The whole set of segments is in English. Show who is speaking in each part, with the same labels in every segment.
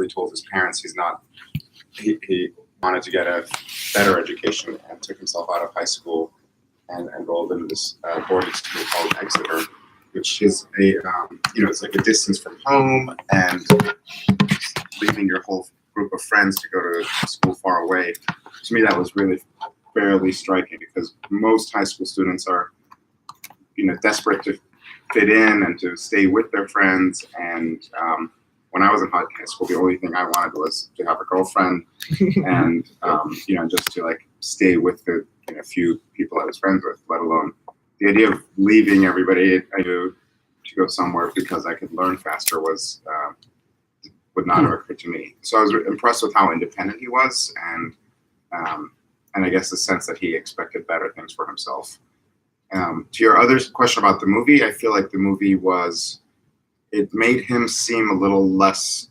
Speaker 1: he told his parents he wanted to get a better education and took himself out of high school and enrolled in this boarding school called Exeter, which is it's like a distance from home and leaving your whole group of friends to go to school far away. To me, that was really fairly striking because most high school students are, desperate to fit in and to stay with their friends. And when I was in high school, the only thing I wanted was to have a girlfriend and, just to stay with the few people I was friends with, let alone the idea of leaving everybody I knew to go somewhere because I could learn faster would not have occurred to me. So I was impressed with how independent he was and I guess the sense that he expected better things for himself. To your other question about the movie, I feel like the movie it made him seem a little less,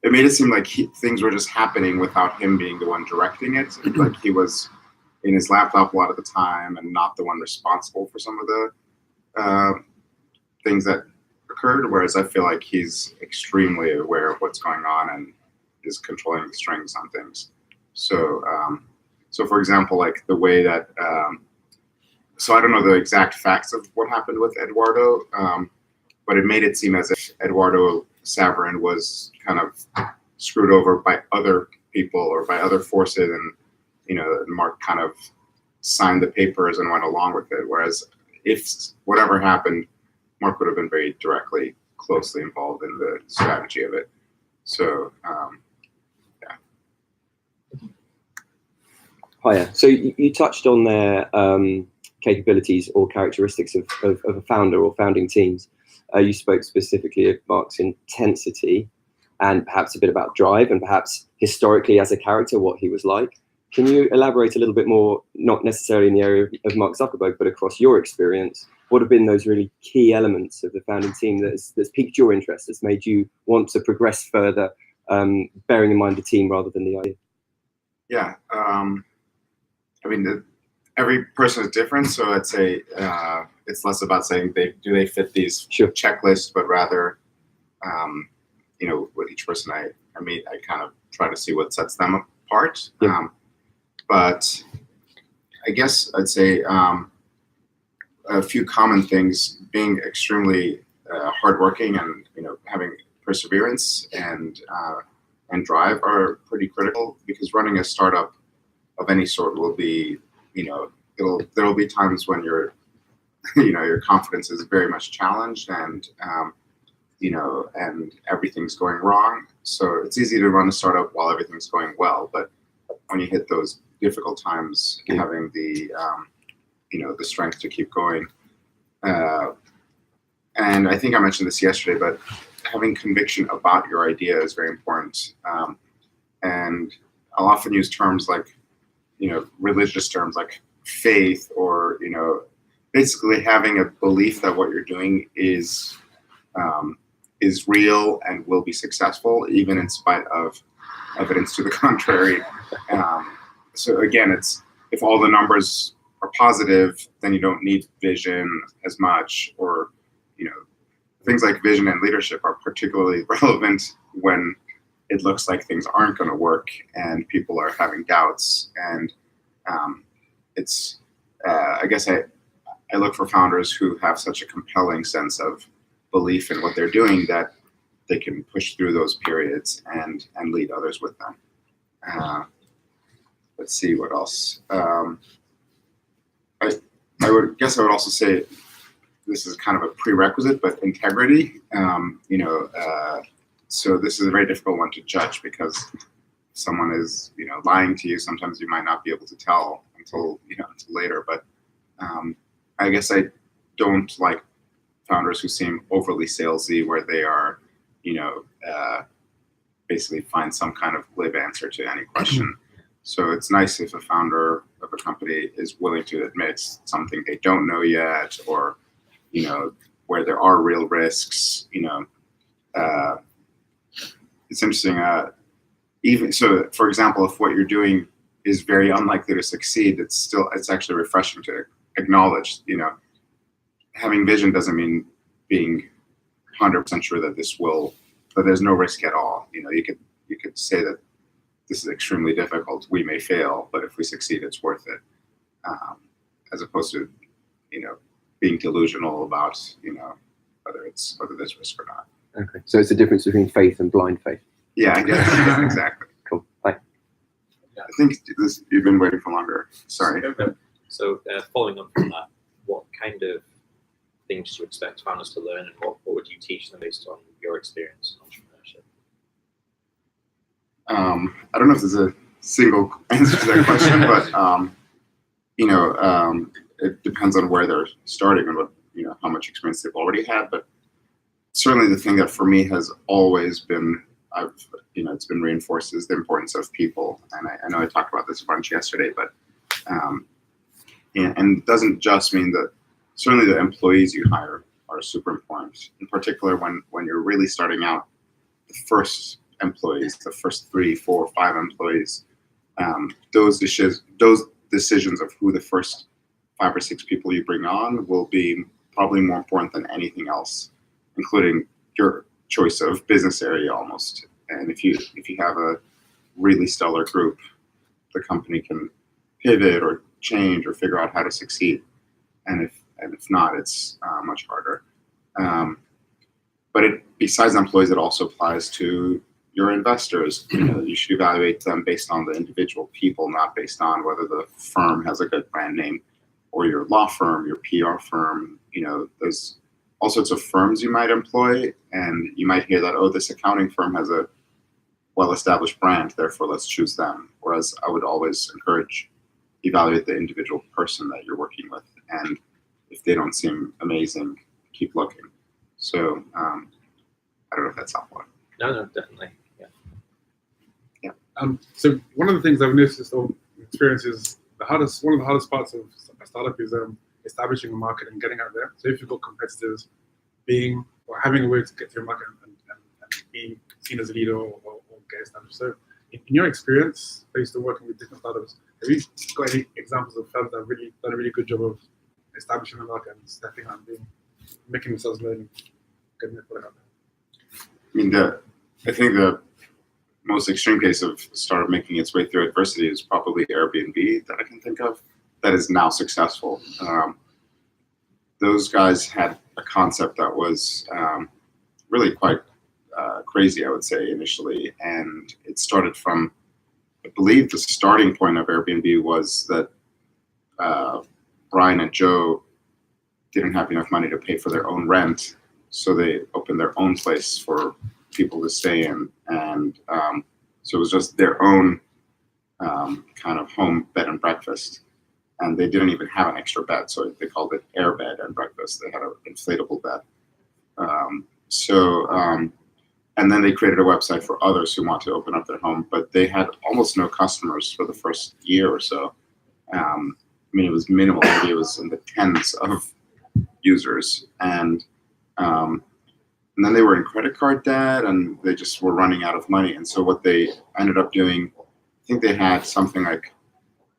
Speaker 1: it made it seem like things were just happening without him being the one directing it. Like he was in his laptop a lot of the time and not the one responsible for some of the things that occurred, whereas I feel like he's extremely aware of what's going on and is controlling the strings on things. So for example, like the way that, so I don't know the exact facts of what happened with Eduardo, but it made it seem as if Eduardo Saverin was kind of screwed over by other people or by other forces, and Mark kind of signed the papers and went along with it. Whereas if whatever happened, Mark would have been very directly, closely involved in the strategy of it. So,
Speaker 2: Hiya. So you touched on their capabilities or characteristics of a founder or founding teams. You spoke specifically of Mark's intensity and perhaps a bit about drive and perhaps historically as a character, what he was like. Can you elaborate a little bit more, not necessarily in the area of Mark Zuckerberg, but across your experience? What have been those really key elements of the founding team that's piqued your interest, that's made you want to progress further, bearing in mind the team rather than the idea?
Speaker 1: Yeah. I mean, every person is different, so I'd say it's less about saying do they fit these checklists, but rather, with each person I meet, I kind of try to see what sets them apart. Yeah. But I guess I'd say a few common things: being extremely hardworking and having perseverance and drive are pretty critical, because running a startup of any sort will be, there'll be times when your confidence is very much challenged and, and everything's going wrong. So it's easy to run a startup while everything's going well, but when you hit those difficult times, having the, the strength to keep going. And I think I mentioned this yesterday, but having conviction about your idea is very important. And I'll often use terms like, religious terms like faith, or, basically having a belief that what you're doing is real and will be successful, even in spite of evidence to the contrary. So again, if all the numbers are positive, then you don't need vision as much, or, things like vision and leadership are particularly relevant when it looks like things aren't going to work and people are having doubts. And I guess I look for founders who have such a compelling sense of belief in what they're doing that they can push through those periods and lead others with them. Let's see what else. I would also say this is kind of a prerequisite, but integrity. So this is a very difficult one to judge, because if someone is, lying to you, sometimes you might not be able to tell until later. But I guess I don't like founders who seem overly salesy, where they are, basically find some kind of glib answer to any question. So it's nice if a founder of a company is willing to admit something they don't know yet, or, where there are real risks. It's interesting. Even so, for example, if what you're doing is very unlikely to succeed, it's actually refreshing to acknowledge. Having vision doesn't mean being 100% sure that that there's no risk at all. You could say that this is extremely difficult. We may fail, but if we succeed, it's worth it. As opposed to, being delusional about, whether there's risk or not.
Speaker 2: Okay. So it's the difference between faith and blind faith.
Speaker 1: Yeah, I guess. Exactly.
Speaker 2: Cool. Thanks.
Speaker 1: I think you've been waiting for longer. Sorry.
Speaker 3: Okay. So following up from that, what kind of things do you expect founders to learn, and what would you teach them based on your experience in entrepreneurship?
Speaker 1: I don't know if there's a single answer to that question, but it depends on where they're starting and what how much experience they've already had. But certainly, the thing that for me has always been it's been reinforced is the importance of people. And I know I talked about this a bunch yesterday, but and it doesn't just mean that. Certainly, the employees you hire are super important. In particular, when you're really starting out, the first employees, the first 3, 4, 5 employees, those decisions of who the first 5 or 6 people you bring on will be probably more important than anything else, including your choice of business area almost. And if you have a really stellar group, the company can pivot or change or figure out how to succeed. And if not, it's much harder. But besides employees, it also applies to your investors. You should evaluate them based on the individual people, not based on whether the firm has a good brand name, or your law firm, your PR firm. There's all sorts of firms you might employ, and you might hear that, oh, this accounting firm has a well-established brand, therefore let's choose them. Whereas I would always evaluate the individual person that you're working with, and if they don't seem amazing, keep looking. So I don't know if that's helpful.
Speaker 3: No, definitely. Yeah.
Speaker 4: So one of the things I've noticed or experienced is one of the hardest parts of a startup is establishing a market and getting out there. So if you've got competitors, having a way to get to your market and being seen as a leader or get established. So in your experience, based on working with different startups, have you got any examples of firms that have really done a really good job of establishing the market and stepping out and making themselves known and getting their product out there?
Speaker 1: I think the most extreme case of a startup making its way through adversity is probably Airbnb that I can think of that is now successful. Those guys had a concept that was really quite crazy, I would say, initially. And it started from, I believe the starting point of Airbnb was that Brian and Joe didn't have enough money to pay for their own rent, so they opened their own place for people to stay in, and so it was just their own kind of home bed and breakfast, and they didn't even have an extra bed, so they called it air bed and breakfast. They had an inflatable bed. And then they created a website for others who want to open up their home, but they had almost no customers for the first year or so. It was minimal. Maybe it was in the tens of users, and then they were in credit card debt, and they just were running out of money. And so what they ended up doing, I think they had something like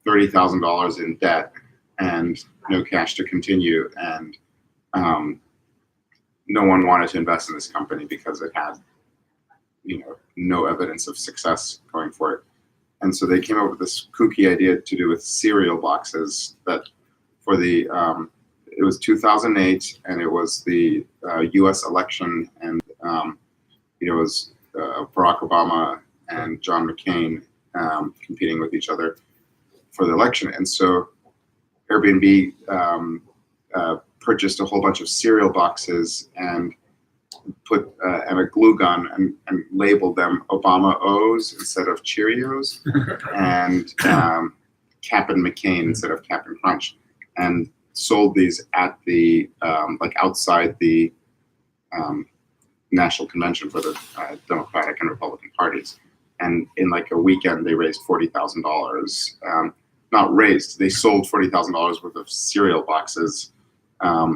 Speaker 1: $30,000 in debt and no cash to continue, and no one wanted to invest in this company because it had, no evidence of success going for it. And so they came up with this kooky idea to do with cereal boxes that for the, it was 2008, and it was the US election, and it was Barack Obama and John McCain competing with each other for the election. And so Airbnb purchased a whole bunch of cereal boxes and put and a glue gun and labeled them Obama O's instead of Cheerios, and Cap'n McCain instead of Cap'n Crunch, and sold these at the outside the national convention for the Democratic and Republican parties. And in like a weekend, they raised $40,000. Not raised, they sold $40,000 worth of cereal boxes,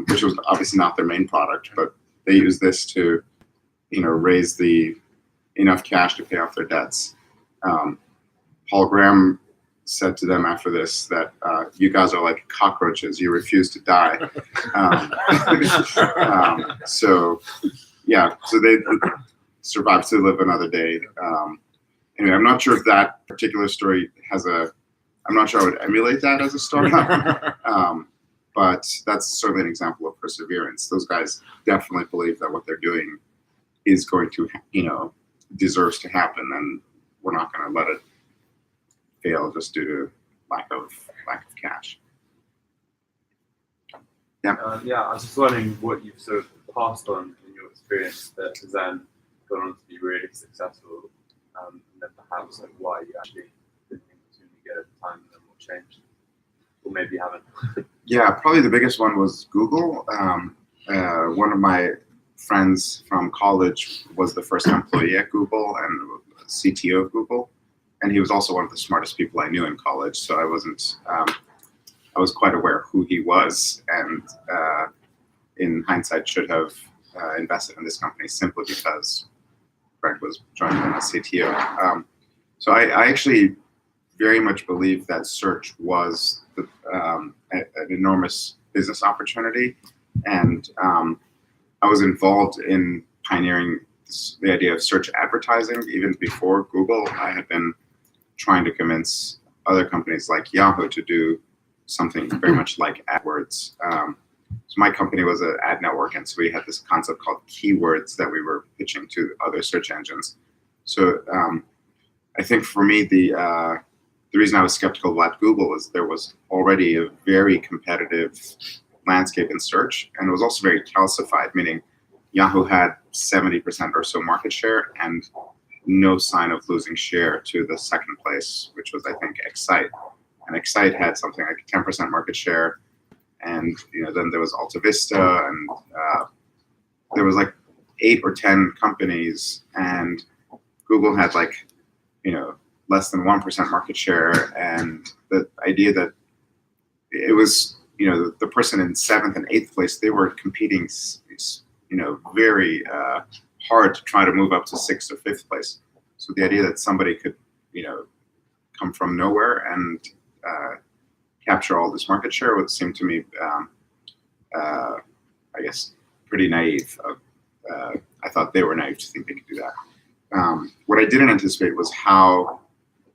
Speaker 1: which was obviously not their main product, but they used this to, raise enough cash to pay off their debts. Paul Graham said to them after this that you guys are like cockroaches, you refuse to die. So, yeah, so they survived to live another day. Anyway, I'm not sure if that particular story has I'm not sure I would emulate that as a startup. But that's certainly an example of perseverance. Those guys definitely believe that what they're doing is going to, deserves to happen, and we're not going to let it fail just due to lack of cash.
Speaker 5: Yeah, I was just wondering what you've sort of passed on in your experience that has then gone on to be really successful, and then perhaps like why you actually didn't think it was going to get at the time and then what changed, or maybe haven't.
Speaker 1: Yeah, probably the biggest one was Google. One of my friends from college was the first employee at Google and CTO of Google, and he was also one of the smartest people I knew in college. So I was quite aware who he was, and in hindsight should have invested in this company simply because Greg was joining them as CTO. So I actually very much believe that search was an enormous business opportunity, and I was involved in pioneering the idea of search advertising even before Google. I had been trying to convince other companies like Yahoo to do something very much like AdWords. So my company was an ad network, and so we had this concept called keywords that we were pitching to other search engines. So I think for me, the reason I was skeptical about Google is there was already a very competitive landscape in search, and it was also very calcified, meaning Yahoo had 70% or so market share and no sign of losing share to the second place, which was, I think, Excite. And Excite had something like 10% market share, and then there was Alta Vista, and there was like 8 or 10 companies, and Google had like less than 1% market share. And the idea that it was the person in 7th and 8th place, they were competing very hard to try to move up to 6th or 5th place. So the idea that somebody could come from nowhere and capture all this market share would seem to me, I guess, pretty naive. I thought they were naive to think they could do that. What I didn't anticipate was how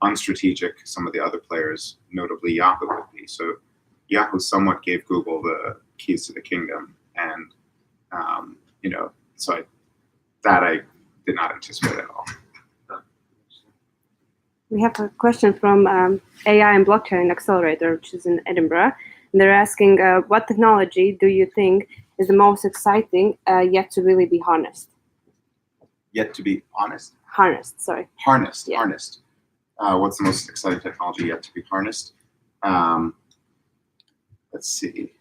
Speaker 1: unstrategic some of the other players, notably Yahoo, would be. So Yahoo somewhat gave Google the keys to the kingdom, and so I did not anticipate at all.
Speaker 6: We have a question from AI and Blockchain Accelerator, which is in Edinburgh. And they're asking, what technology do you think is the most exciting yet to really be harnessed?
Speaker 1: Yet to be honest?
Speaker 6: Harnessed, sorry.
Speaker 1: Harnessed,
Speaker 6: Yeah.
Speaker 1: harnessed. What's the most exciting technology yet to be harnessed? Let's see.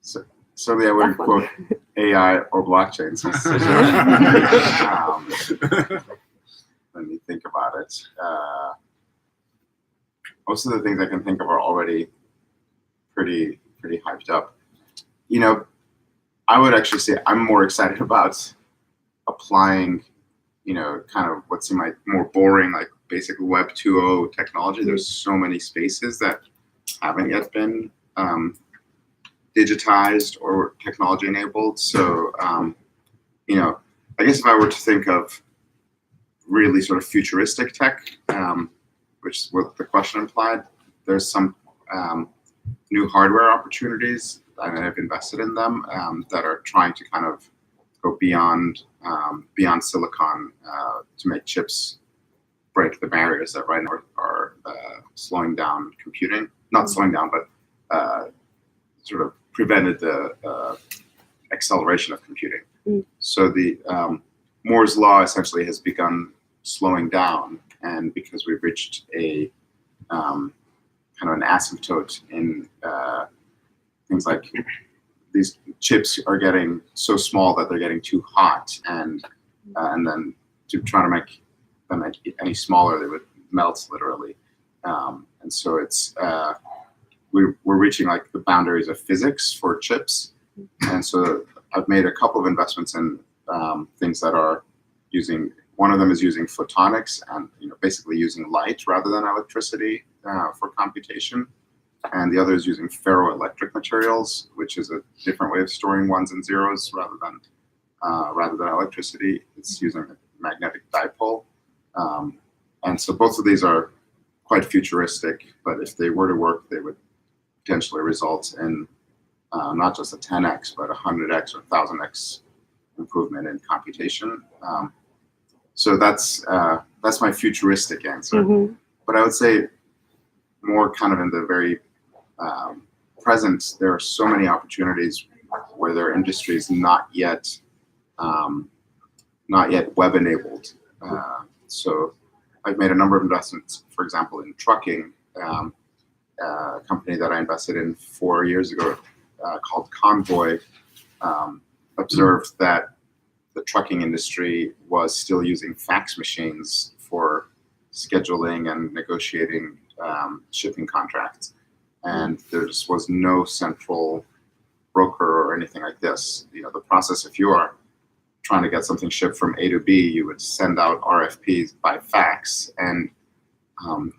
Speaker 1: So certainly I wouldn't quote AI or blockchain. Let me think about it. Most of the things I can think of are already pretty hyped up. I would actually say I'm more excited about applying, kind of what seem like more boring, like basic Web 2.0 technology. There's so many spaces that haven't yet been digitized or technology enabled. So, I guess if I were to think of really sort of futuristic tech, which is what the question implied, there's some new hardware opportunities, and I've invested in them, that are trying to kind of go beyond silicon to make chips break the barriers that right now are slowing down computing. Not slowing down, but sort of prevented the acceleration of computing. So the Moore's law essentially has begun slowing down, and because we've reached a kind of an asymptote in things like these chips are getting so small that they're getting too hot, and then to try to make them any smaller, they would melt literally. And so it's we're reaching like the boundaries of physics for chips, and so I've made a couple of investments in things that are using. One of them is using photonics and basically using light rather than electricity for computation, and the other is using ferroelectric materials, which is a different way of storing ones and zeros rather than rather than electricity. It's using a magnetic dipole. And so both of these are quite futuristic, but if they were to work, they would potentially result in not just a 10x, but a 100x or 1000x improvement in computation. So that's my futuristic answer.
Speaker 6: Mm-hmm.
Speaker 1: But I would say more kind of in the very present, there are so many opportunities where there are industries not yet web enabled. So I've made a number of investments, for example, in trucking. A company that I invested in 4 years ago called Convoy observed that the trucking industry was still using fax machines for scheduling and negotiating shipping contracts. And there just was no central broker or anything like this. You know, the process, if you are trying to get something shipped from A to B, you would send out RFPs by fax, and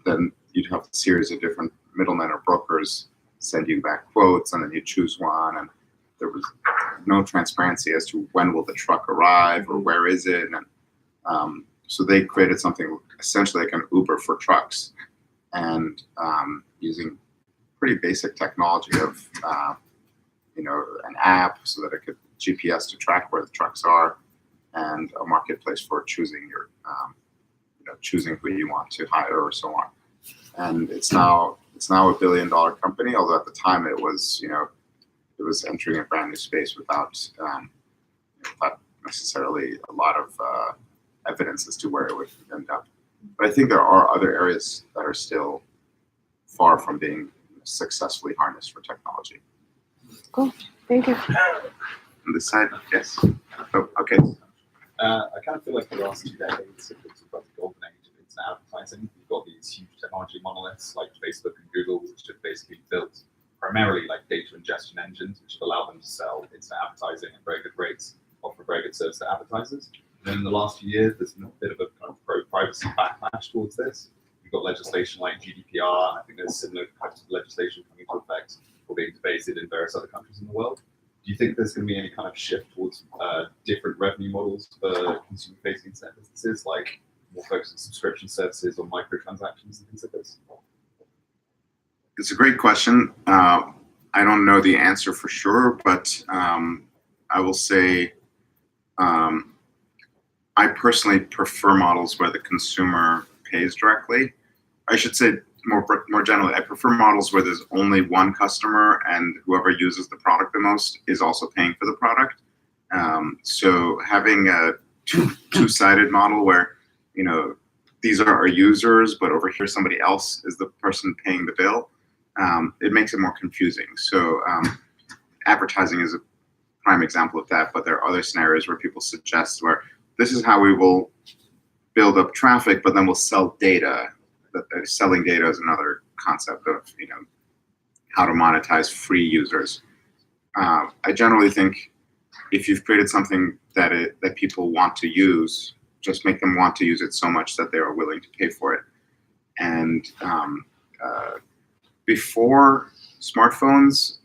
Speaker 1: then you'd have a series of different middlemen or brokers send you back quotes, and then you choose one, and there was no transparency as to when will the truck arrive or where is it. And so they created something essentially like an Uber for trucks, and using pretty basic technology of an app so that it could GPS to track where the trucks are, and a marketplace for choosing your choosing who you want to hire or so on. And it's now a $1 billion company, although at the time it was entering a brand new space without necessarily a lot of evidence as to where it would end up. But I think there are other areas that are still far from being successfully harnessed for technology.
Speaker 6: Cool. Thank you.
Speaker 1: On this side, yes. Oh, okay.
Speaker 7: I kind of feel like the last 2 decades have been sort of the golden age of internet advertising. You've got these huge technology monoliths like Facebook and Google, which have basically built primarily like data ingestion engines, which have allowed them to sell internet advertising at very good rates, offer very good service to advertisers. And then in the last few years, there's been a bit of a kind of pro-privacy backlash towards this. You've got legislation like GDPR, and I think there's similar types of legislation coming into effect or being debated in various other countries in the world. Do you think there's going to be any kind of shift towards different revenue models for consumer-facing internet businesses, like more focused on subscription services or microtransactions and things like this?
Speaker 1: It's a great question. I don't know the answer for sure, but I will say I personally prefer models where the consumer pays directly. I should say more generally, I prefer models where there's only one customer and whoever uses the product the most is also paying for the product. So having a two-sided model where, these are our users, but over here somebody else is the person paying the bill, it makes it more confusing. So advertising is a prime example of that, but there are other scenarios where people suggest where this is how we will build up traffic, but then we'll sell data. Selling data is another concept of how to monetize free users. I generally think if you've created something that people want to use, just make them want to use it so much that they are willing to pay for it. And before smartphones,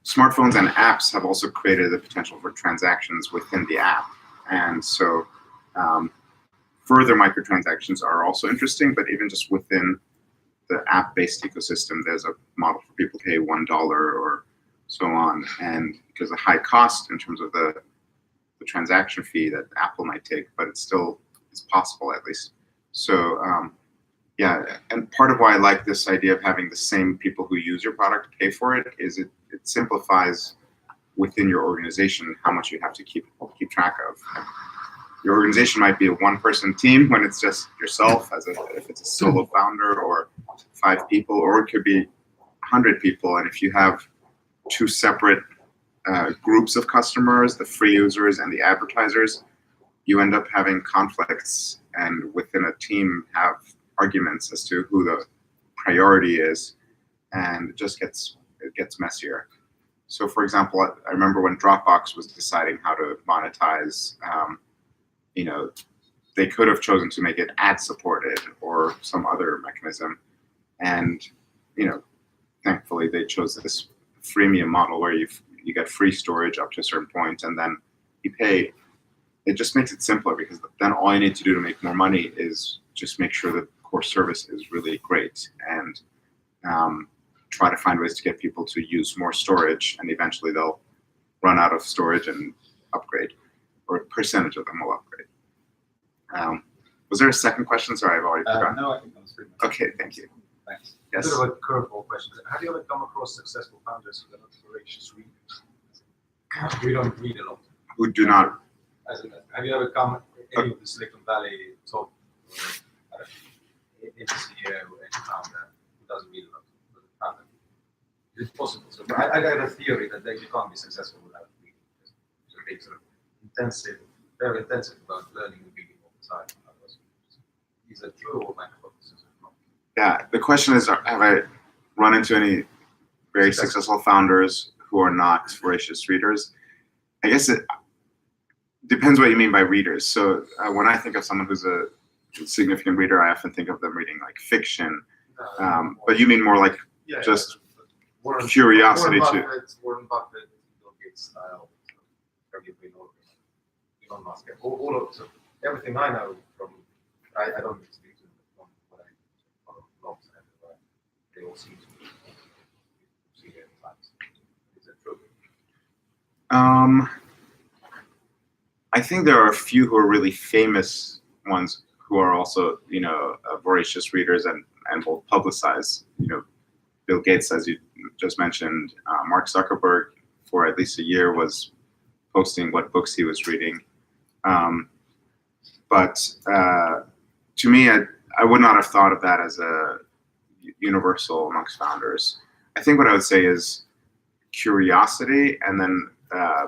Speaker 1: smartphones and apps have also created the potential for transactions within the app, and so. Further microtransactions are also interesting, but even just within the app-based ecosystem, there's a model for people to pay $1 or so on, and there's a high cost in terms of the transaction fee that Apple might take, but it still is possible at least. So and part of why I like this idea of having the same people who use your product pay for it is it simplifies within your organization how much you have to keep track of. Your organization might be a one-person team when it's just yourself, if it's a solo founder, or 5 people, or it could be 100 people. And if you have 2 separate groups of customers, the free users and the advertisers, you end up having conflicts, and within a team have arguments as to who the priority is, and it gets messier. So, for example, I remember when Dropbox was deciding how to monetize. They could have chosen to make it ad supported or some other mechanism. And, thankfully they chose this freemium model where you get free storage up to a certain point, and then you pay. It just makes it simpler, because then all you need to do to make more money is just make sure that core service is really great, and try to find ways to get people to use more storage, and eventually they'll run out of storage and upgrade, or a percentage of them will upgrade. Was there a second question? Sorry, I've already forgotten.
Speaker 7: No, I think that was pretty much.
Speaker 1: Okay, thank you.
Speaker 7: Thanks.
Speaker 1: Yes.
Speaker 8: A bit of a curveball question. Have you ever come across successful founders who are not voracious readers? We don't read a lot.
Speaker 1: Who do not?
Speaker 8: Have you ever come any of the Silicon Valley top in the CEO and founder who doesn't read a lot? Founder? Is it possible? So I got a theory that you can't be successful without reading. So being sort of intensive, very intensive about learning and reading all the time. Is that true, or my hypothesis is wrong?
Speaker 1: Yeah, the question is, have I run into any very successful founders who are not voracious readers? I guess it depends what you mean by readers. So when I think of someone who's a significant reader, I often think of them reading like fiction. But you mean more like just curiosity too?
Speaker 8: Warren Buffett, Bill Gates style, Elon Musk, all of so everything I know from, I don't speak to them from what I follow blogs and everywhere. They all seem to be CEO types. Is that true?
Speaker 1: I think there are a few who are really famous ones who are also, voracious readers and will publicize. Bill Gates, as you just mentioned, Mark Zuckerberg, for at least a year, was posting what books he was reading. But to me, I would not have thought of that as a universal amongst founders. I think what I would say is curiosity, and then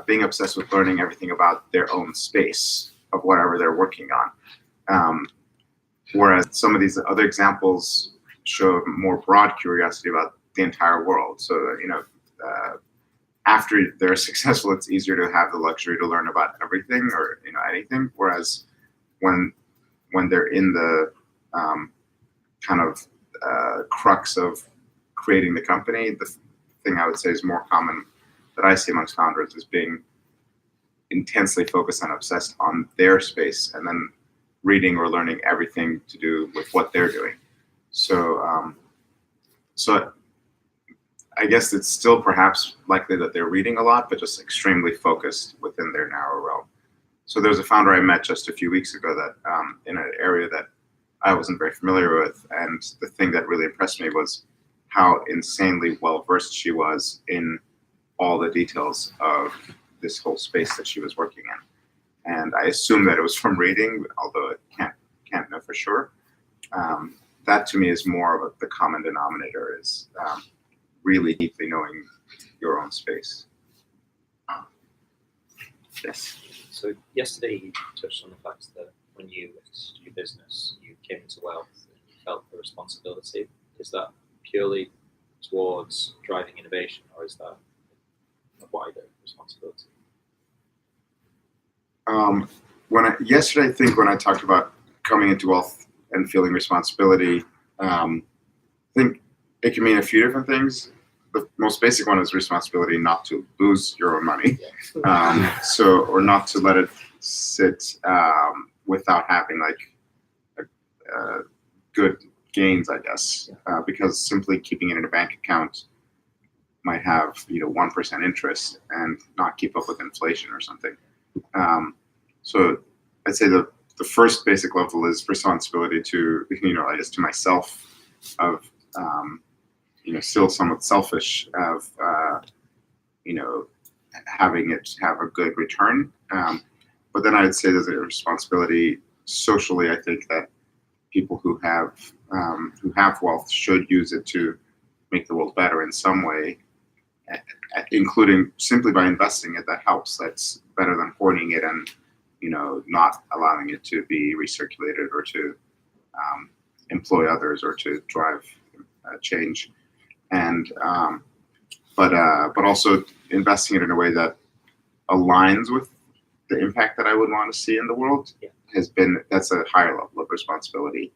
Speaker 1: being obsessed with learning everything about their own space of whatever they're working on. Whereas some of these other examples show more broad curiosity about the entire world. So, after they're successful, it's easier to have the luxury to learn about everything or, anything. Whereas when they're in the kind of crux of creating the company, the thing I would say is more common that I see amongst founders is being intensely focused and obsessed on their space, and then reading or learning everything to do with what they're doing. So, so I guess it's still perhaps likely that they're reading a lot, but just extremely focused within their narrow realm. So there's a founder I met just a few weeks ago that in an area that I wasn't very familiar with, and the thing that really impressed me was how insanely well-versed she was in all the details of this whole space that she was working in. And I assume that it was from reading, although I can't know for sure. That to me is more of the common denominator, is really deeply knowing your own space. Yes.
Speaker 3: So yesterday you touched on the fact that when you exited your business, you came into wealth and you felt the responsibility. Is that purely towards driving innovation, or is that a wider responsibility?
Speaker 1: Yesterday, I think when I talked about coming into wealth and feeling responsibility, I think it can mean a few different things. The most basic one is responsibility not to lose your own money, or not to let it sit without having good gains, I guess, because simply keeping it in a bank account might have 1% interest and not keep up with inflation or something. So I'd say the first basic level is responsibility to I guess to myself, of still somewhat selfish, of having it have a good return. But then I'd say there's a responsibility socially. I think that people who have wealth should use it to make the world better in some way, including simply by investing it. That helps. That's better than hoarding it and not allowing it to be recirculated, or to employ others, or to drive change. And but also investing it in a way that aligns with the impact that I would want to see in the world. That's a higher level of responsibility.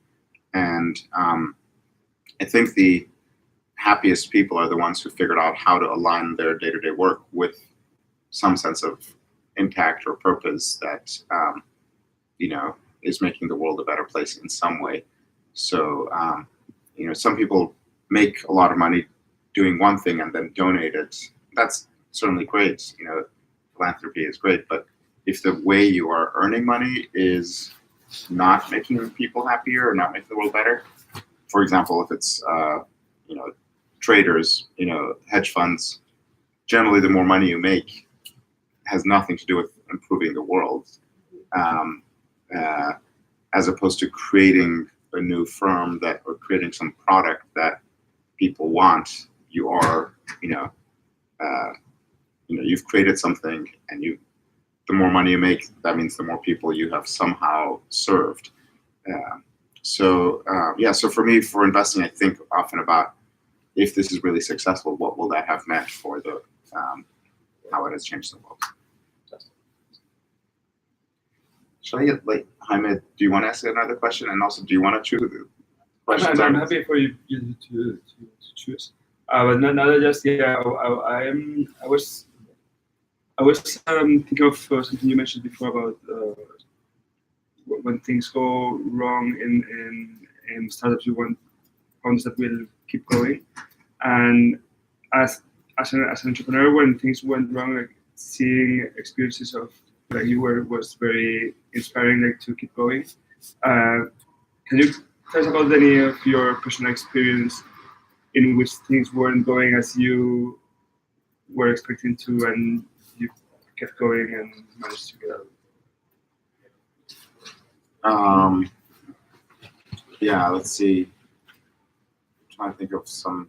Speaker 1: And I think the happiest people are the ones who figured out how to align their day-to-day work with some sense of impact or purpose that is making the world a better place in some way. So some people make a lot of money doing one thing and then donate it. That's certainly great. Philanthropy is great, but if the way you are earning money is not making people happier or not making the world better, for example, if it's traders, hedge funds, generally the more money you make has nothing to do with improving the world, as opposed to creating a new firm or creating some product that people want. You are, you've created something, and the more money you make, that means the more people you have somehow served. So for me, for investing, I think often about, if this is really successful, what will that have meant for the how it has changed the world? Should I get Jaime? Do you want to ask another question? And also, do you want to choose the questions?
Speaker 9: I'm happy for you to choose. But not just I was thinking of something you mentioned before about when things go wrong in startups, you want founders that will keep going. And as an entrepreneur, when things went wrong, like seeing experiences of like you were was very inspiring, like to keep going. Can you tell us about any of your personal experience in which things weren't going as you were expecting to, and you kept going and managed to get out?
Speaker 1: Let's see. I'm trying to think of some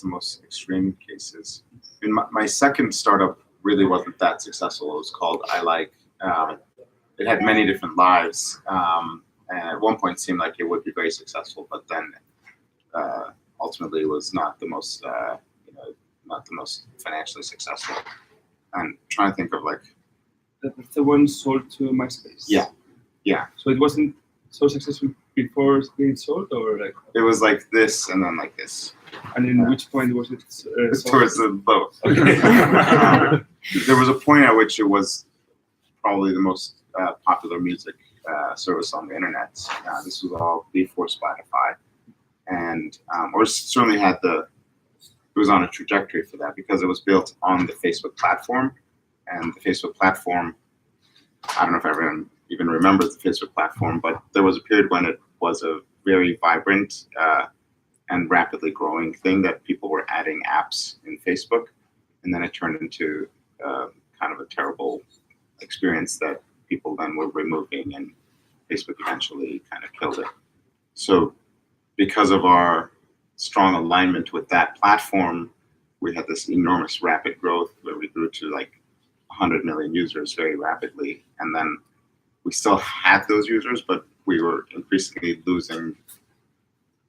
Speaker 1: most extreme cases. My second startup really wasn't that successful. It was called I Like. It had many different lives, and at one point seemed like it would be very successful, but then ultimately was not the most financially successful. And trying to think of
Speaker 9: That's the one sold to MySpace.
Speaker 1: Yeah.
Speaker 9: So it wasn't so successful before being sold, or like
Speaker 1: it was like this and then like this.
Speaker 9: And in which point was it sold?
Speaker 1: Towards the both. There was a point at which it was probably the most popular music service on the internet. This was all before Spotify, and or certainly it was on a trajectory for that, because it was built on the Facebook platform, and the Facebook platform, I don't know if everyone even remembers the Facebook platform, but there was a period when it was a very vibrant and rapidly growing thing that people were adding apps in Facebook, and then it turned into kind of a terrible experience that people then were removing, and Facebook eventually kind of killed it. So because of our strong alignment with that platform, we had this enormous rapid growth where we grew to like 100 million users very rapidly, and then we still had those users, but we were increasingly losing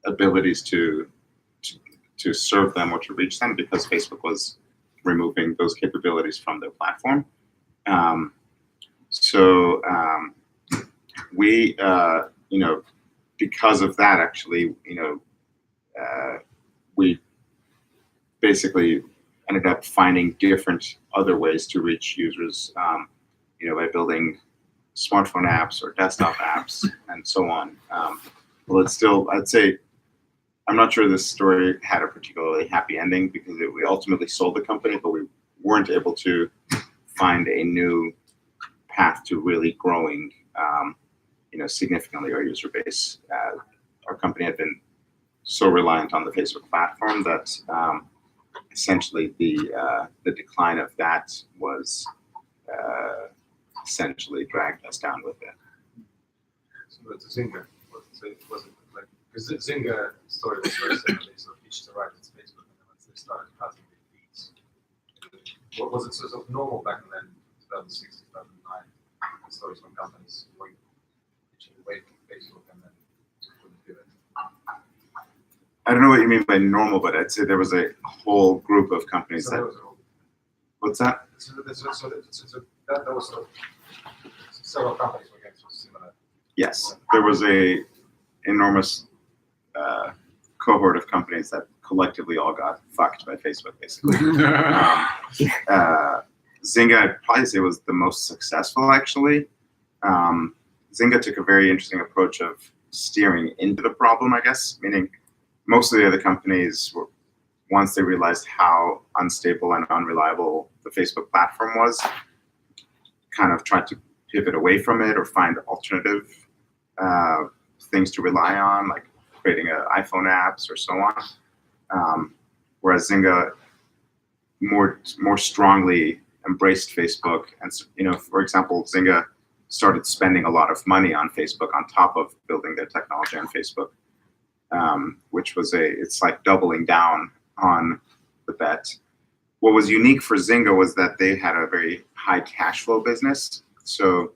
Speaker 1: abilities to serve them or to reach them, because Facebook was removing those capabilities from their platform. We, because of that, actually, we basically ended up finding different other ways to reach users, by building smartphone apps or desktop apps and so on. Well, it's still, I'd say, I'm not sure this story had a particularly happy ending, because we ultimately sold the company, but we weren't able to find a new path to really growing, significantly our user base. Our company had been so reliant on the Facebook platform that essentially the decline of that was essentially dragged us down with it.
Speaker 8: So that's Zynga. So it wasn't like, because Zynga story was very similar. So each arrived at Facebook, and then once they started cutting the fees, what was it sort of normal back then, 2006, 2009? Stories from companies going away from Facebook and then couldn't do it.
Speaker 1: I don't know what you mean by normal, but I'd say there was a whole group of companies
Speaker 8: So
Speaker 1: that. What's that?
Speaker 8: So that was several companies were getting similar.
Speaker 1: Yes, there was a enormous cohort of companies that collectively all got fucked by Facebook, basically. Zynga, I'd probably say, was the most successful, actually. Zynga took a very interesting approach of steering into the problem, I guess, meaning most of the other companies were, once they realized how unstable and unreliable the Facebook platform was, kind of tried to pivot away from it or find alternative things to rely on, like creating iPhone apps or so on. Whereas Zynga more strongly embraced Facebook, and for example, Zynga started spending a lot of money on Facebook on top of building their technology on Facebook, which was it's like doubling down on the bet. What was unique for Zynga was that they had a very high cash flow business. So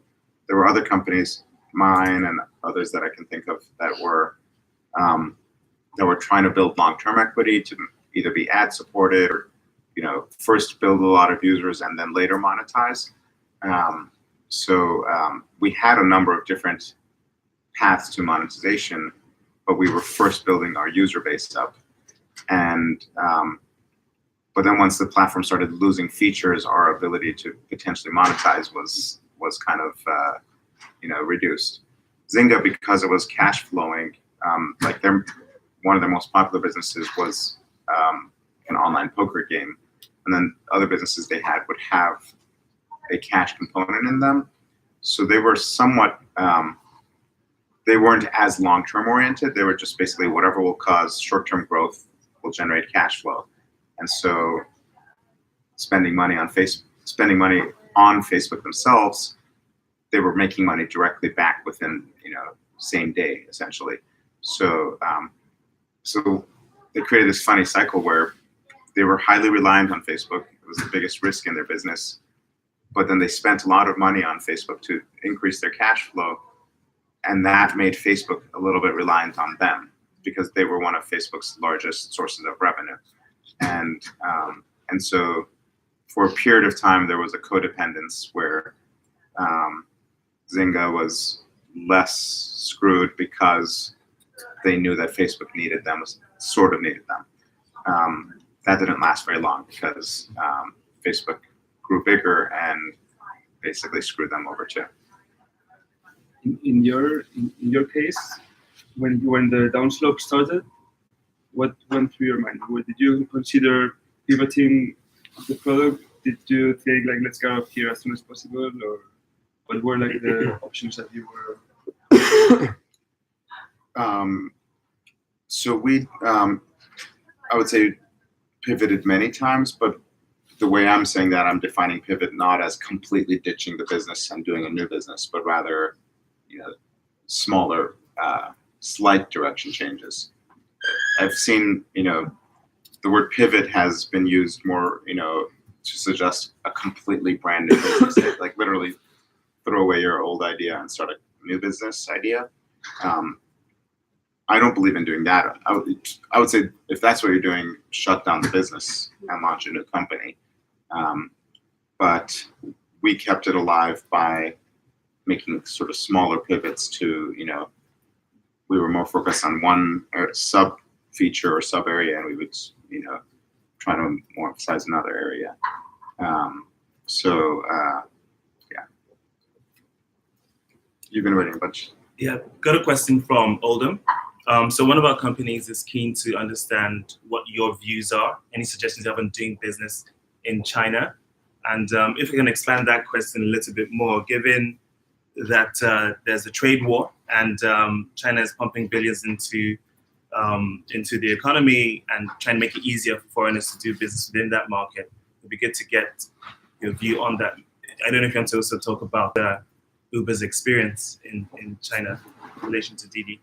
Speaker 1: there were other companies, mine and others that I can think of, that were trying to build long-term equity to either be ad supported or first build a lot of users and then later monetize. So we had a number of different paths to monetization, but we were first building our user base up. And but then once the platform started losing features, our ability to potentially monetize was kind of reduced. Zynga, because it was cash flowing, like one of their most popular businesses was an online poker game, and then other businesses they had would have a cash component in them. So they were somewhat, they weren't as long-term oriented. They were just basically whatever will cause short-term growth will generate cash flow. And so spending money on Facebook themselves, they were making money directly back within, same day, essentially. So, so they created this funny cycle where they were highly reliant on Facebook. It was the biggest risk in their business. But then they spent a lot of money on Facebook to increase their cash flow. And that made Facebook a little bit reliant on them because they were one of Facebook's largest sources of revenue. And so for a period of time, there was a codependence where Zynga was less screwed because they knew that Facebook needed them, sort of needed them. That didn't last very long because Facebook grew bigger and basically screwed them over too.
Speaker 9: In your case, when the downslope started, what went through your mind? Did you consider pivoting the product? Did you think like let's get out of here as soon as possible, or what were like the options that you were?
Speaker 1: So we, I would say, pivoted many times, but the way I'm saying that, I'm defining pivot not as completely ditching the business and doing a new business, but rather, smaller, slight direction changes. I've seen, the word pivot has been used more, to suggest a completely brand new business, like literally throw away your old idea and start a new business idea. I don't believe in doing that. I would say if that's what you're doing, shut down the business and launch a new company. But we kept it alive by making sort of smaller pivots to, we were more focused on one sub feature or sub area, and we would, try to more emphasize another area. Yeah. You've been waiting a bunch.
Speaker 10: Yeah, got a question from Oldham. So one of our companies is keen to understand what your views are, any suggestions you have on doing business in China. And if we can expand that question a little bit more, given that there's a trade war and China is pumping billions into the economy and trying to make it easier for foreigners to do business within that market, it'd be good to get your view on that. I don't know if you want to also talk about Uber's experience in China in relation to Didi.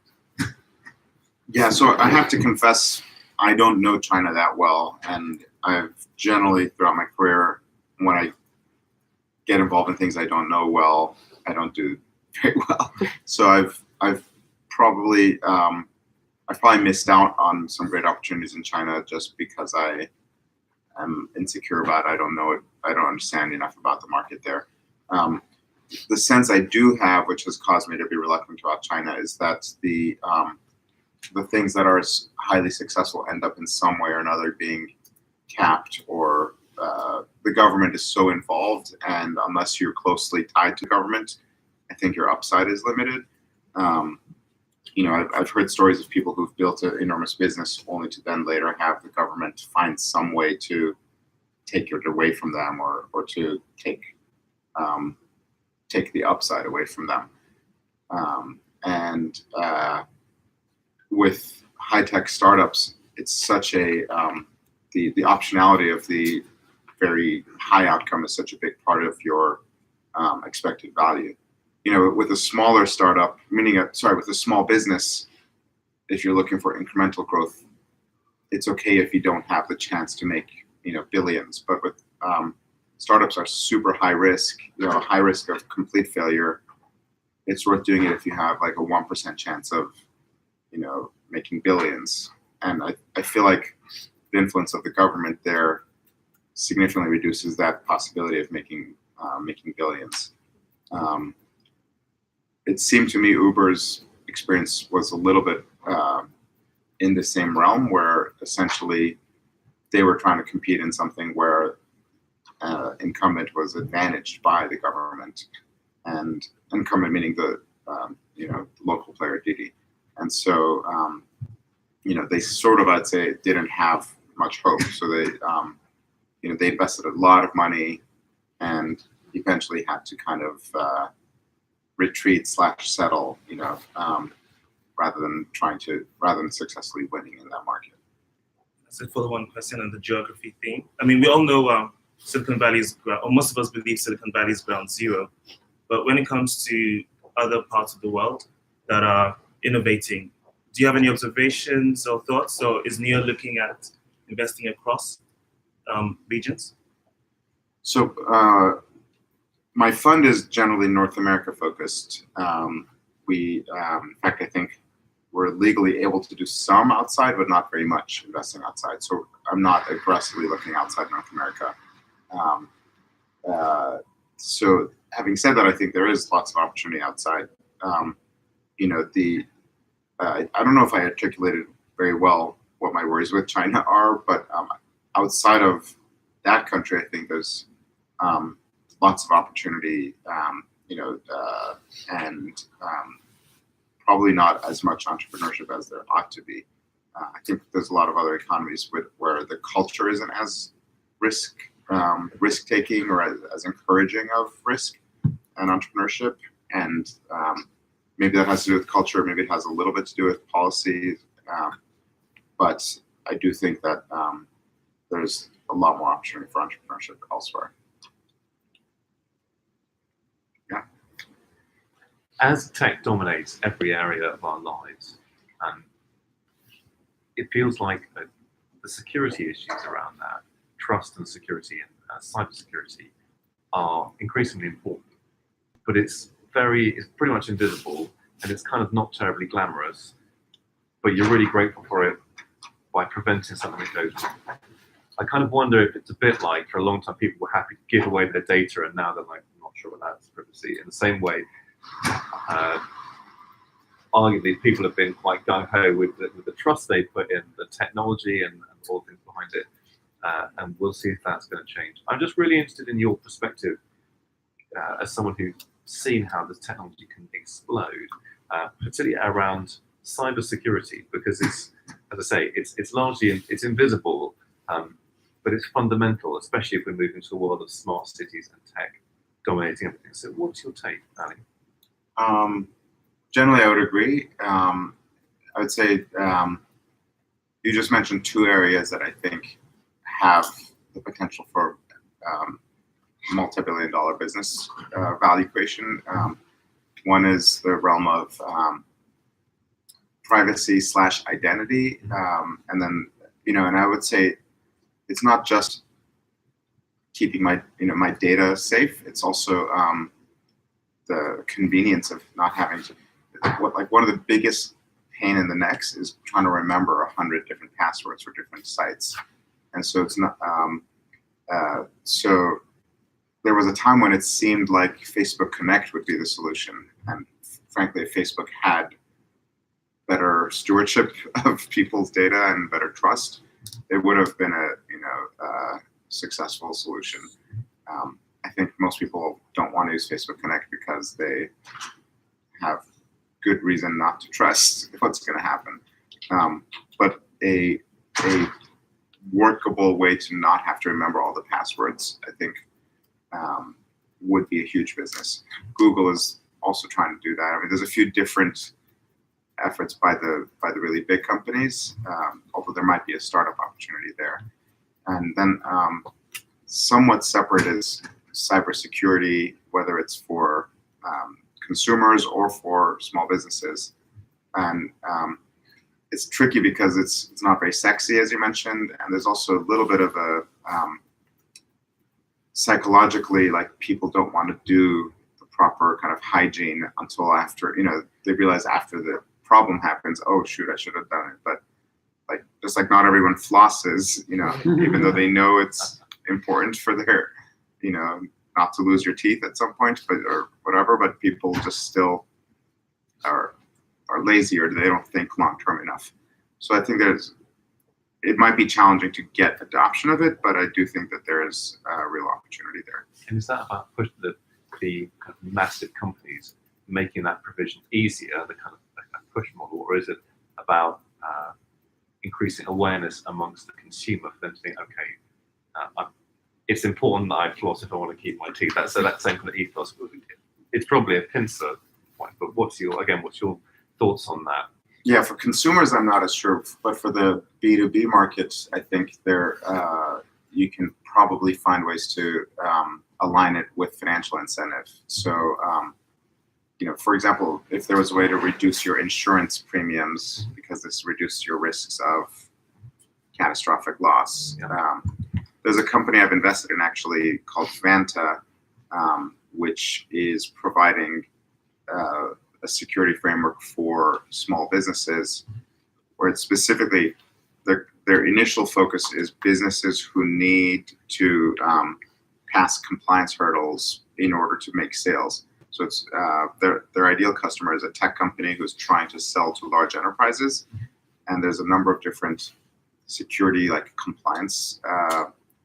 Speaker 1: Yeah, so I have to confess, I don't know China that well, and I've generally throughout my career, when I get involved in things I don't know well, I don't do very well. So I've probably missed out on some great opportunities in China just because I am insecure about it. I don't understand enough about the market there. The sense I do have, which has caused me to be reluctant about China, is that the things that are highly successful end up in some way or another being capped or the government is so involved, and unless you're closely tied to government, I think your upside is limited. I've heard stories of people who've built an enormous business only to then later have the government find some way to take it away from them, or to take the upside away from them. With high-tech startups, it's such a the optionality of the very high outcome is such a big part of your expected value. With a smaller startup, with a small business, if you're looking for incremental growth, it's okay if you don't have the chance to make billions. But with startups are super high risk, high risk of complete failure. It's worth doing it if you have like a 1% chance of making billions. And I feel like the influence of the government there significantly reduces that possibility of making billions. It seemed to me Uber's experience was a little bit in the same realm, where essentially they were trying to compete in something where incumbent was advantaged by the government, and incumbent meaning the local player Didi. And so they sort of, I'd say, didn't have much hope. So they they invested a lot of money and eventually had to kind of retreat/settle, rather than successfully winning in that market.
Speaker 10: That's a follow-on question on the geography theme. I mean, we all know Silicon Valley is, or most of us believe Silicon Valley is ground zero. But when it comes to other parts of the world that are innovating, do you have any observations or thoughts? Or is NEO looking at investing across regions?
Speaker 1: So my fund is generally North America focused. In fact, I think we're legally able to do some outside, but not very much investing outside. So I'm not aggressively looking outside North America. So having said that, I think there is lots of opportunity outside. I don't know if I articulated very well what my worries with China are, but outside of that country, I think there's lots of opportunity, and probably not as much entrepreneurship as there ought to be. I think there's a lot of other economies where the culture isn't as risk-taking or as encouraging of risk and entrepreneurship. And maybe that has to do with culture, maybe it has a little bit to do with policy. But I do think that there's a lot more opportunity for entrepreneurship elsewhere.
Speaker 11: As tech dominates every area of our lives, it feels like the security issues around that, trust and security and cybersecurity, are increasingly important. But it's pretty much invisible, and it's kind of not terribly glamorous. But you're really grateful for it by preventing something that goes wrong. I kind of wonder if it's a bit like, for a long time, people were happy to give away their data, and now they're like, I'm not sure what that's privacy. In the same way, arguably, people have been quite gung-ho with the trust they put in the technology and all the things behind it. And we'll see if that's going to change. I'm just really interested in your perspective as someone who's seen how this technology can explode, particularly around cybersecurity, because it's, as I say, it's largely, it's invisible, but it's fundamental, especially if we're moving to a world of smart cities and tech dominating everything. So what's your take, Ali?
Speaker 1: Generally, I would agree. I would say you just mentioned two areas that I think have the potential for multi-billion-dollar business value creation. One is the realm of privacy/identity, and then and I would say it's not just keeping my data safe. It's also the convenience of not having to. One of the biggest pain in the necks is trying to remember 100 different passwords for different sites, and so it's not. So there was a time when it seemed like Facebook Connect would be the solution, and frankly, if Facebook had better stewardship of people's data and better trust, it would have been a successful solution. I think most people don't want to use Facebook Connect because they have good reason not to trust what's going to happen. But a workable way to not have to remember all the passwords, I think, would be a huge business. Google is also trying to do that. I mean, there's a few different efforts by the really big companies, although there might be a startup opportunity there. And then somewhat separate is cybersecurity, whether it's for consumers or for small businesses. And it's tricky because it's not very sexy, as you mentioned, and there's also a little bit of a psychologically, like, people don't want to do the proper kind of hygiene until after, they realize after the problem happens, oh shoot, I should have done it. But like, just like not everyone flosses, even though they know it's important for their, not to lose your teeth at some point, or whatever, but people just still are lazy, or they don't think long term enough. So I think it might be challenging to get adoption of it, but I do think that there is a real opportunity there.
Speaker 11: And is that about push the kind of massive companies making that provision easier, the kind of like a push model, or is it about increasing awareness amongst the consumer for them to think, okay, it's important that I floss if I want to keep my teeth. So that same kind of ethos. It's probably a pincer point, but what's your thoughts on that?
Speaker 1: Yeah, for consumers, I'm not as sure, but for the B2B market, I think you can probably find ways to align it with financial incentive. So, for example, if there was a way to reduce your insurance premiums because this reduced your risks of catastrophic loss. There's a company I've invested in actually called Vanta, which is providing a security framework for small businesses, where it's specifically their initial focus is businesses who need to pass compliance hurdles in order to make sales. So it's their ideal customer is a tech company who's trying to sell to large enterprises, and there's a number of different security, like, compliance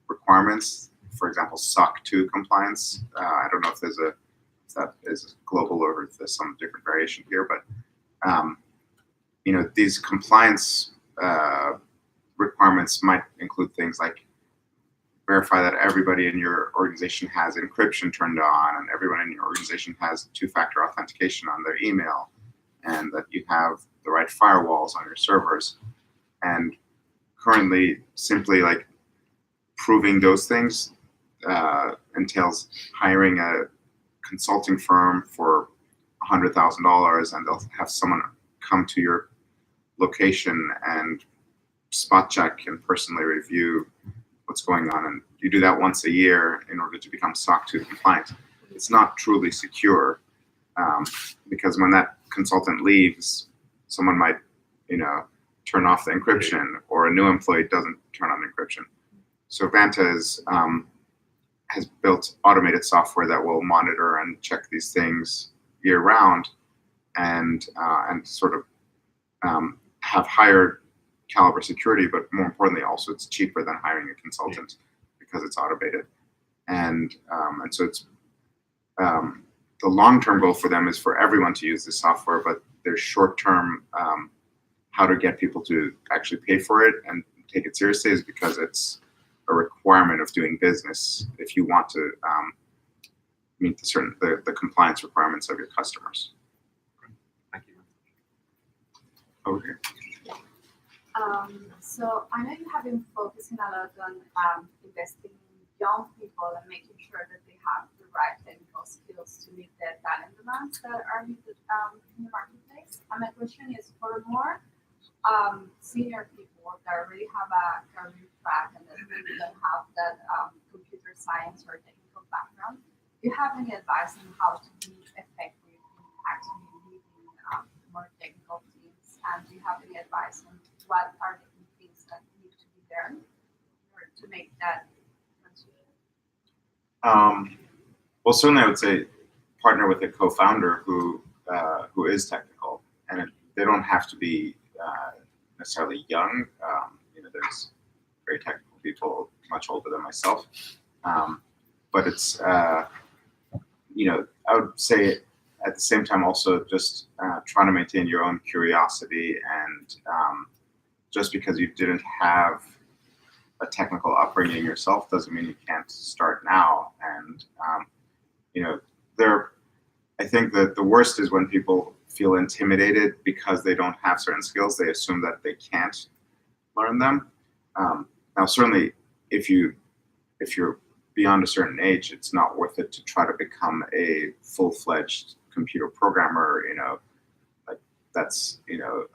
Speaker 1: requirements. For example, SOC 2 compliance. I don't know if that is global or if there's some different variation here, but these compliance requirements might include things like verify that everybody in your organization has encryption turned on, and everyone in your organization has two-factor authentication on their email, and that you have the right firewalls on your servers. And currently, simply like proving those things entails hiring a consulting firm for $100,000, and they'll have someone come to your location and spot check and personally review what's going on. And you do that once a year in order to become SOC 2 compliant. It's not truly secure, because when that consultant leaves, someone might, turn off the encryption, or a new employee doesn't turn on encryption. So Vanta has built automated software that will monitor and check these things year round, and sort of have higher caliber security, but more importantly, also it's cheaper than hiring a consultant because it's automated. And so it's the long-term goal for them is for everyone to use this software, but their short-term how to get people to actually pay for it and take it seriously is because it's a requirement of doing business if you want to meet the compliance requirements of your customers.
Speaker 11: Thank you.
Speaker 1: Over here.
Speaker 12: So I know you have been focusing a lot on investing in young people and making sure that they have the right technical skills to meet the talent demands that are needed in the marketplace. And my question is, for more senior people that already have a career track and that maybe don't have that computer science or technical background, do you have any advice on how to be effective in actually leading more technical teams? And do you have any advice on what are the things that need to be learned to make that transition?
Speaker 1: Well, certainly I would say partner with a co-founder who is technical, and they don't have to be necessarily young. There's very technical people much older than myself. But it's, you know, I would say at the same time also just trying to maintain your own curiosity, and just because you didn't have a technical upbringing yourself doesn't mean you can't start now. And you know, I think that the worst is when people feel intimidated because they don't have certain skills. They assume that they can't learn them. Now, certainly, if you're beyond a certain age, it's not worth it to try to become a full-fledged computer programmer. You know, like that's, you know,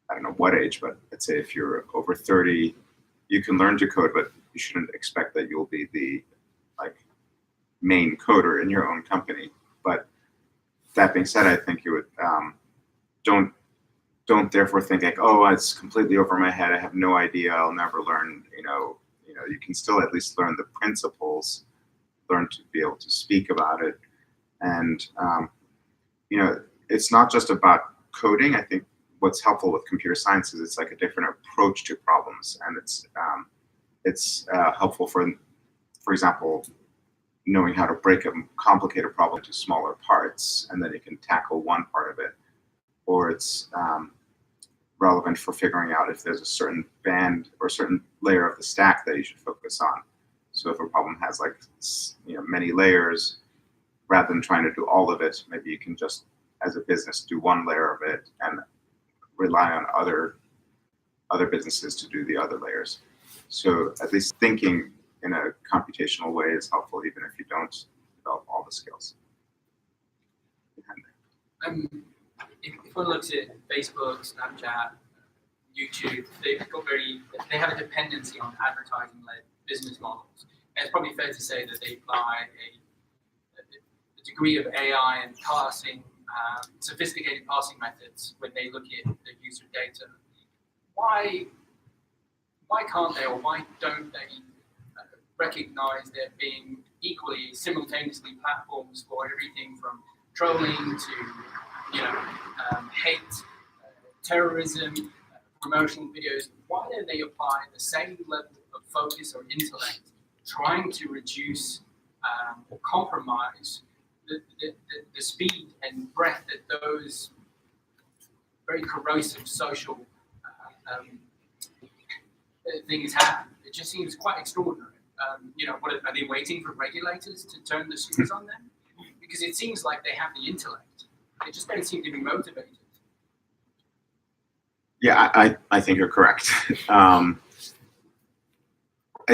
Speaker 1: I don't know what age, but let's say if you're over 30, you can learn to code, but you shouldn't expect that you'll be the like main coder in your own company. But that being said, I think you would don't therefore think like, oh, it's completely over my head. I have no idea. I'll never learn. You can still at least learn the principles, learn to be able to speak about it, and you know, it's not just about coding. I think what's helpful with computer science is it's like a different approach to problems, and it's helpful for example, knowing how to break a complicated problem into smaller parts, and then you can tackle one part of it. Or it's relevant for figuring out if there's a certain band or certain layer of the stack that you should focus on. So if a problem has like, you know, many layers, rather than trying to do all of it, maybe you can just, as a business, do one layer of it and rely on other businesses to do the other layers. So at least thinking in a computational way is helpful, even if you don't develop all the skills.
Speaker 13: If one looks at Facebook, Snapchat, YouTube, they have a dependency on advertising-led business models. And it's probably fair to say that they apply a degree of AI and parsing, sophisticated parsing methods when they look at the user data. Why can't they, or why don't they recognize there being equally, simultaneously platforms for everything from trolling to, you know, hate, terrorism, promotional videos? Why don't they apply the same level of focus or intellect, trying to reduce or compromise the speed and breadth that those very corrosive social things have? It just seems quite extraordinary. You know, what are they waiting for regulators to turn the screws on them? Because it seems like they have the intellect. They just don't seem to be motivated.
Speaker 1: Yeah, I think you're correct. I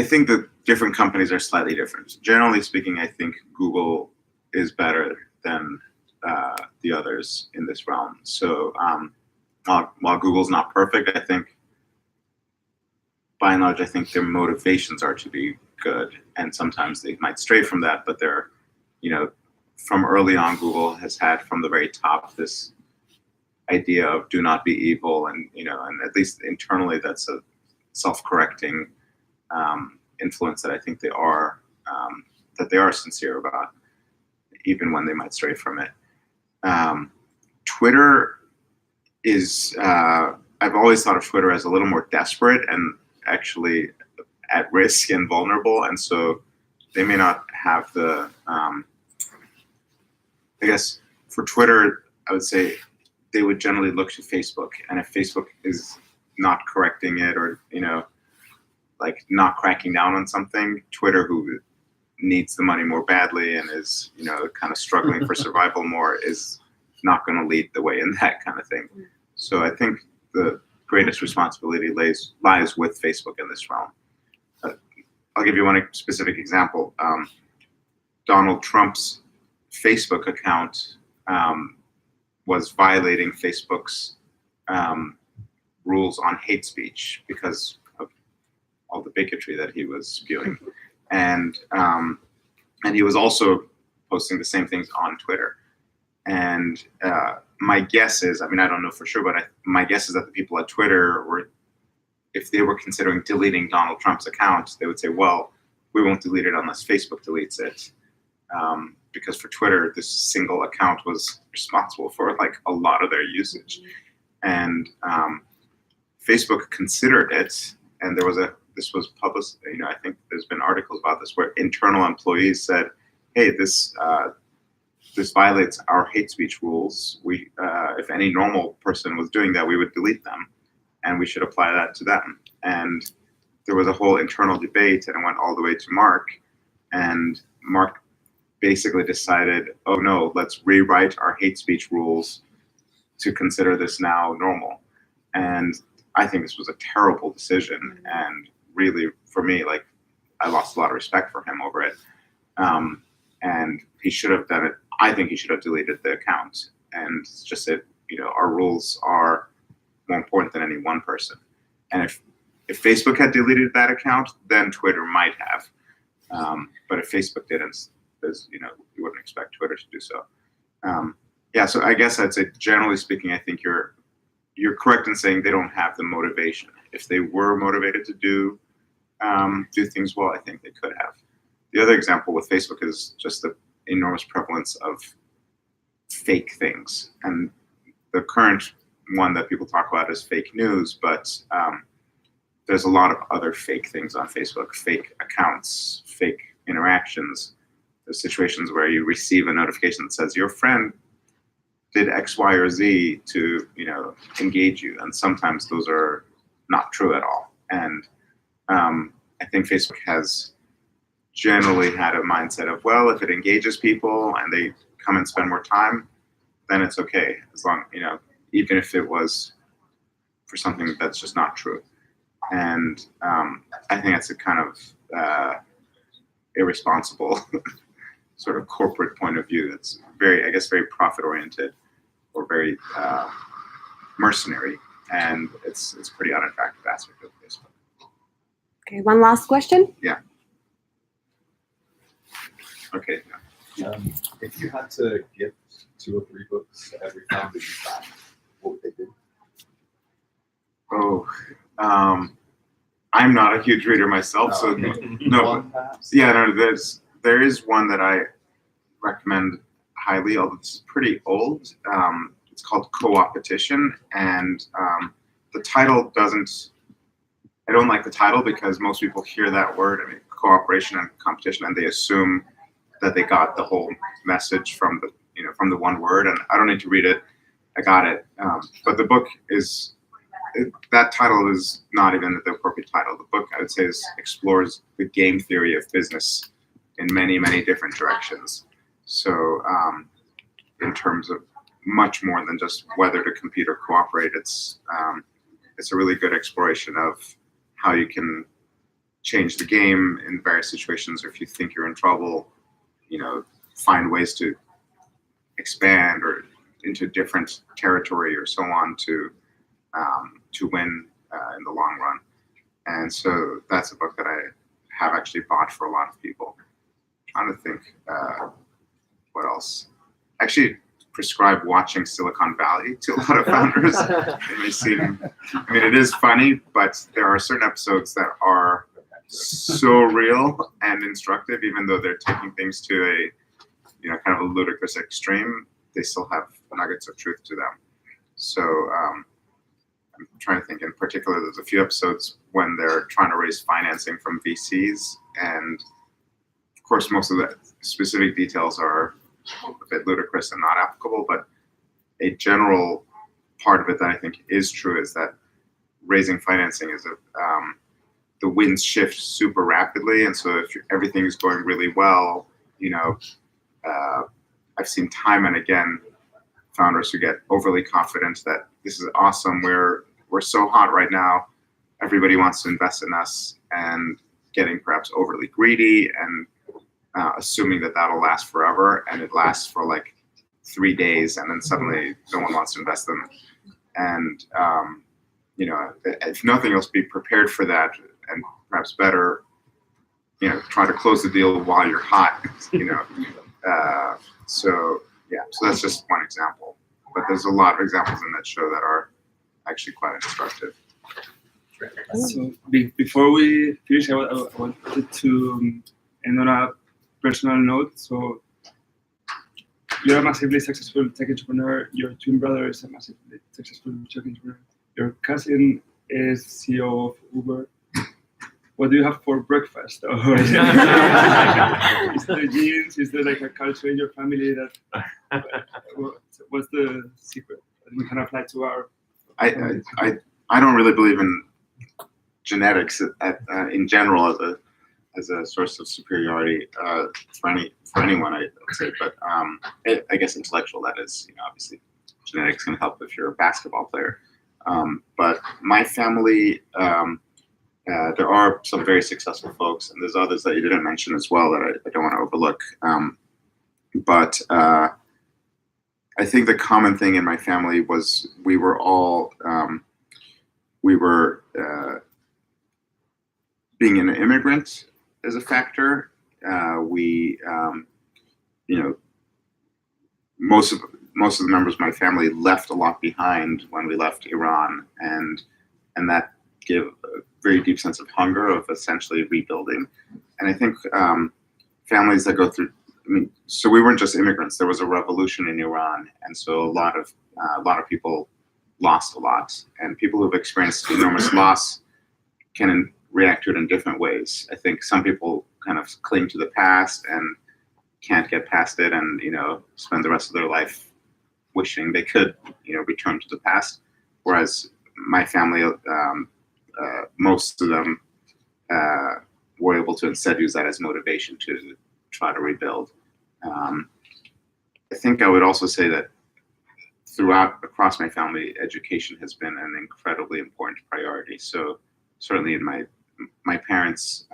Speaker 1: think that different companies are slightly different. Generally speaking, I think Google is better than the others in this realm. So while Google's not perfect, I think by and large, I think their motivations are to be good. And sometimes they might stray from that, but they're, you know, from early on, Google has had from the very top this idea of do not be evil, and you know, and at least internally, that's a self-correcting influence that I think they are sincere about, even when they might stray from it. Twitter is I've always thought of Twitter as a little more desperate and actually at risk and vulnerable, and so they may not have the I guess for Twitter, I would say they would generally look to Facebook, and if Facebook is not correcting it, or you know, like not cracking down on something, Twitter, who needs the money more badly and is, you know, kind of struggling for survival more, is not going to lead the way in that kind of thing. So I think the greatest responsibility lies with Facebook in this realm. I'll give you one specific example. Donald Trump's Facebook account was violating Facebook's rules on hate speech because of all the bigotry that he was spewing, and he was also posting the same things on Twitter. And my guess is, I mean, I don't know for sure, but my guess is that the people at Twitter were, if they were considering deleting Donald Trump's account, they would say, well, we won't delete it unless Facebook deletes it. Because for Twitter, this single account was responsible for like a lot of their usage. And Facebook considered it, and there was a this was published. I think there's been articles about this where internal employees said, "Hey, this violates our hate speech rules. We, if any normal person was doing that, we would delete them, and we should apply that to them." And there was a whole internal debate, and it went all the way to Mark, and Mark basically decided, "Oh no, let's rewrite our hate speech rules to consider this now normal." And I think this was a terrible decision, and really, for me, like, I lost a lot of respect for him over it. And he should have done it. I think he should have deleted the account and just said, our rules are more important than any one person. And if Facebook had deleted that account, then Twitter might have. But if Facebook didn't, you wouldn't expect Twitter to do so. So I guess I'd say, generally speaking, I think you're correct in saying they don't have the motivation. If they were motivated to do things well, I think they could have. The other example with Facebook is just the enormous prevalence of fake things. And the current one that people talk about is fake news, but there's a lot of other fake things on Facebook, fake accounts, fake interactions. There's situations where you receive a notification that says your friend did X, Y, or Z to, engage you. And sometimes those are not true at all. And I think Facebook has generally had a mindset of, well, if it engages people and they come and spend more time, then it's okay, as long, even if it was for something that's just not true. And I think that's a kind of irresponsible sort of corporate point of view. That's very profit oriented or very mercenary, and it's a pretty unattractive aspect of Facebook.
Speaker 6: Okay, one last question.
Speaker 1: Yeah. Okay.
Speaker 7: If you had to gift 2 or 3 books to every founder you back, what would they be?
Speaker 1: Oh, I'm not a huge reader myself, so no.
Speaker 7: One, perhaps?
Speaker 1: There is one that I recommend highly, although it's pretty old. It's called Co-opetition, and the title doesn't. I don't like the title because most people hear that word, cooperation and competition, and they assume that they got the whole message from the one word, and I don't need to read it. I got it. But the book that title is not even the appropriate title. The book, I would say, explores the game theory of business in many, many different directions. So in terms of much more than just whether to compete or cooperate, it's a really good exploration of how you can change the game in various situations, or if you think you're in trouble, find ways to expand or into different territory or so on to win in the long run. And so that's a book that I have actually bought for a lot of people. I'm trying to think what else. Actually prescribe watching Silicon Valley to a lot of founders. It may seem, it is funny, but there are certain episodes that are so real and instructive, even though they're taking things to a kind of a ludicrous extreme, they still have nuggets of truth to them. So I'm trying to think in particular, there's a few episodes when they're trying to raise financing from VCs, and of course most of the specific details are a bit ludicrous and not applicable, but a general part of it that I think is true is that raising financing is the winds shift super rapidly, and so if everything is going really well, I've seen time and again founders who get overly confident that this is awesome, we're so hot right now, everybody wants to invest in us, and getting perhaps overly greedy and assuming that that'll last forever, and it lasts for like 3 days, and then suddenly no one wants to invest in them. And if nothing else, be prepared for that, and perhaps better, try to close the deal while you're hot. So that's just one example, but there's a lot of examples in that show that are actually quite instructive.
Speaker 9: So before we finish, I wanted to end on a personal note. So you're a massively successful tech entrepreneur. Your twin brother is a massively successful tech entrepreneur. Your cousin is CEO of Uber. what do you have for breakfast? Or is there genes? Is there like a culture in your family that? What's the secret that we can apply to our?
Speaker 1: I don't really believe in genetics in general as a source of superiority for anyone, I would say. But I guess intellectual, that is, obviously genetics can help if you're a basketball player. But my family, there are some very successful folks, and there's others that you didn't mention as well that I don't want to overlook. But I think the common thing in my family was we were all being an immigrant is a factor. Most of the members of my family left a lot behind when we left Iran, and that gave a very deep sense of hunger, of essentially rebuilding. And I think families that go through, so we weren't just immigrants. There was a revolution in Iran, and so a lot of people lost a lot, and people who've experienced enormous loss can react to it in different ways. I think some people kind of cling to the past and can't get past it, and spend the rest of their life wishing they could return to the past. Whereas my family, most of them were able to instead use that as motivation to try to rebuild. I think I would also say that across my family, education has been an incredibly important priority. So certainly in my parents,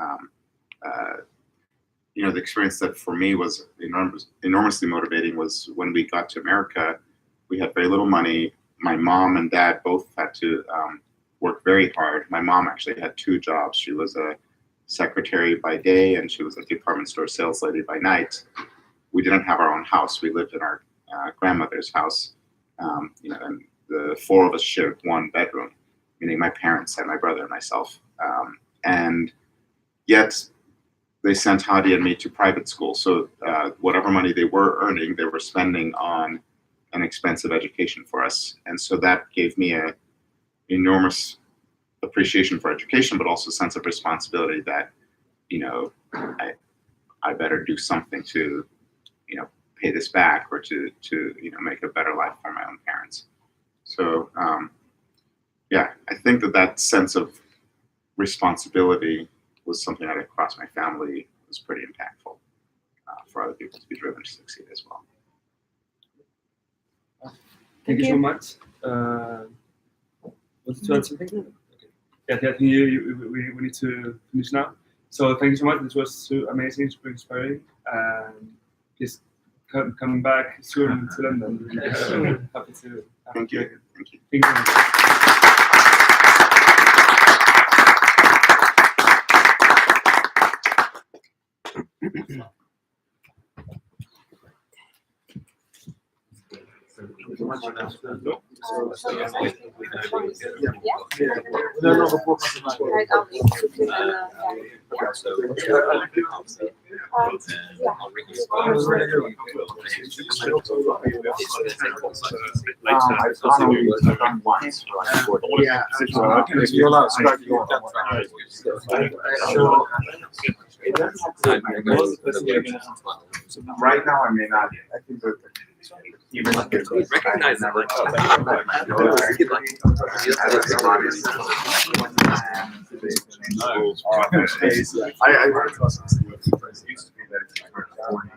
Speaker 1: the experience that for me was enormously motivating was when we got to America. We had very little money. My mom and dad both had to work very hard. My mom actually had 2 jobs. She was a secretary by day, and she was a department store sales lady by night. We didn't have our own house. We lived in our grandmother's house. And the 4 of us shared 1 bedroom, meaning my parents and my brother and myself. And yet they sent Hadi and me to private school. So whatever money they were earning, they were spending on an expensive education for us. And so that gave me an enormous appreciation for education, but also a sense of responsibility that, I better do something to, pay this back, or to make a better life for my own parents. So I think that sense of responsibility was something that across my family was pretty impactful for other people to be driven to succeed as well.
Speaker 9: Thank you so much. What's to add something? Yeah, I think we need to finish now. So thank you so much. This was so amazing, super inspiring. Please come back soon to London. Happy to.
Speaker 1: Thank you.
Speaker 9: Thank you very much.
Speaker 1: Right now, I may not. I think that even recognize never. I learned about something. It used to be that I heard 40.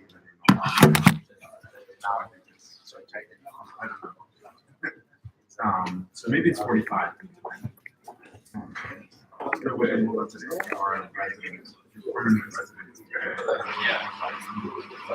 Speaker 1: Now I think it's sort of taken. I don't know. So maybe it's 45. Permanent resident.